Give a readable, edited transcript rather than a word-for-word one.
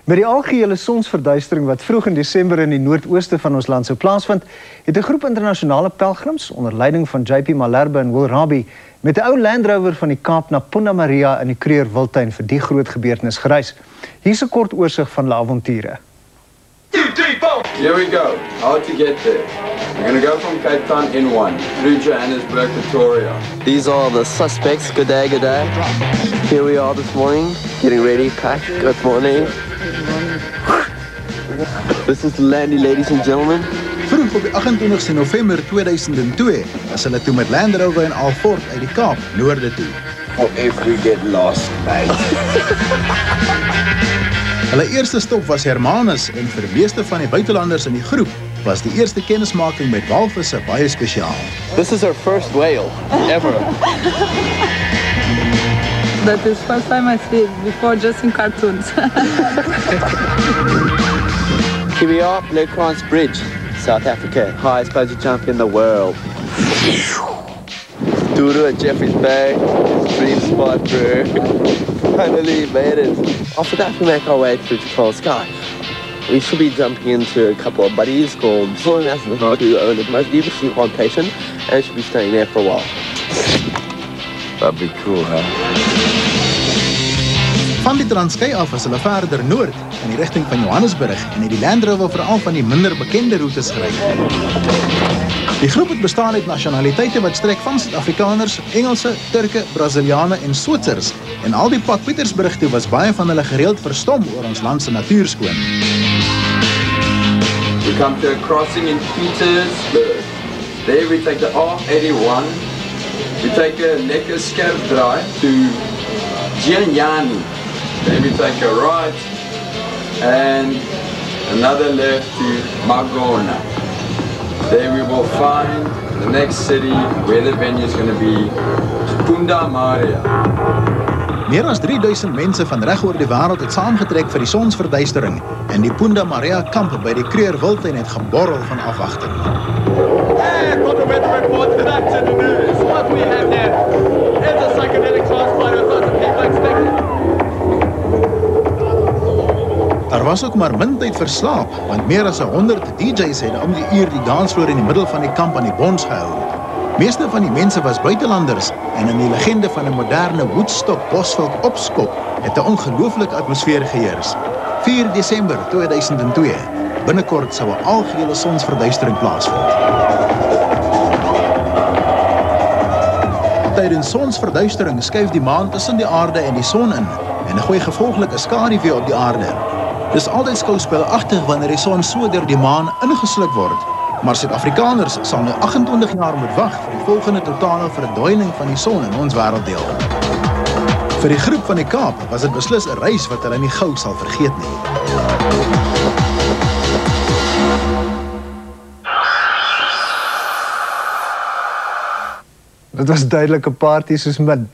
Met die algehele sonsverduistering wat vroeg in Desember in die noordooste van ons land sou plaasvind, het 'n groep internasionale pelgrims onder leiding van JP Malherbe en Will Raby met 'n ou Land Rover van die Kaap na Punta Maria in die Kruger Wildtuin vir die groot gebeurtenis gereis. Hier is 'n kort oorsig van hulle avonture. Here we go. How to get there. We're going to go from Cape Town N1 through Johannesburg, Pretoria. These are the suspects. Good day, good day. Here we are this morning, getting ready, packed. Good morning. This is Landy, ladies and gentlemen. Vroeg op die 28 November 2002 is hulle toe met Land Rover en Alford uit die Kaap noorde toe. Or if we get lost, mate. Hulle eerste stop was Hermanus en vir die meeste van die buitelanders in die groep was die eerste kennismaking met walvisse baie spesiaal. This is our first whale ever. That is first time I see it, before just in cartoons. Here we are, Lekrans Bridge, South Africa, highest bungee jump in the world. Duru at Jeffreys Bay, dream spot, bro. Finally made it. After that, we make our way through to Coral Sky. We should be jumping into a couple of buddies called Soil National who own the most beautiful plantation and should be staying there for a while. That'd be cool, huh? Van die Transkei af is hulle verder noord in die rigting van Johannesburg en het die Land Rover veral van die minder bekende roetes gery. Die groep het bestaan uit nasionaliteite wat strek van Suid-Afrikaners, Engelse, Turke, Braziliane en Switsers en al die pad Pietersburg toe was baie van hulle gereeld verstom oor ons land se natuurskoon. We come to a crossing in Pietersburg. There we take the R81. We take a lekker skerp draai to Gianyani. Then we take a right and another left to Magona. There we will find the next city where the venue is going to be, Punta Maria. Meer as 3000 mense van reg oor die wêreld het saamgetrek vir die sonsverduistering en die Punta Maria kamp by die Kruger Wildtuin het geborrel van afwagting. And for the weather report, that's in the news. What we have here is a psychedelic transplant with lots of people expected. Daar was ook maar min tyd vir slaap, want meer as 100 DJ's het om die uur die dansvloer in die middel van die kamp aan die bons gehou. Meeste van die mense was buitelanders en in die legende van 'n moderne Woodstock bosvolk opskop het 'n ongelooflike atmosfeer geheers. 4 Desember 2002. Binnekort sou 'n algehele sonsverduistering plaasvind. Tydens sonsverduistering skuif die maan tussen die aarde en die son in en gooi gevolglik 'n skaduwee op die aarde. Dis altyd skouspelagtig wanneer die son so deur die maan ingesluk word, maar Suid-Afrikaners sal nou 28 jaar moet wag vir die volgende totale verdwyning van die son in ons wêrelddeel. Vir die groep van die Kaap was dit beslis 'n reis wat hulle nie gou sal vergeet nie. Dit was duidelik 'n party soos min.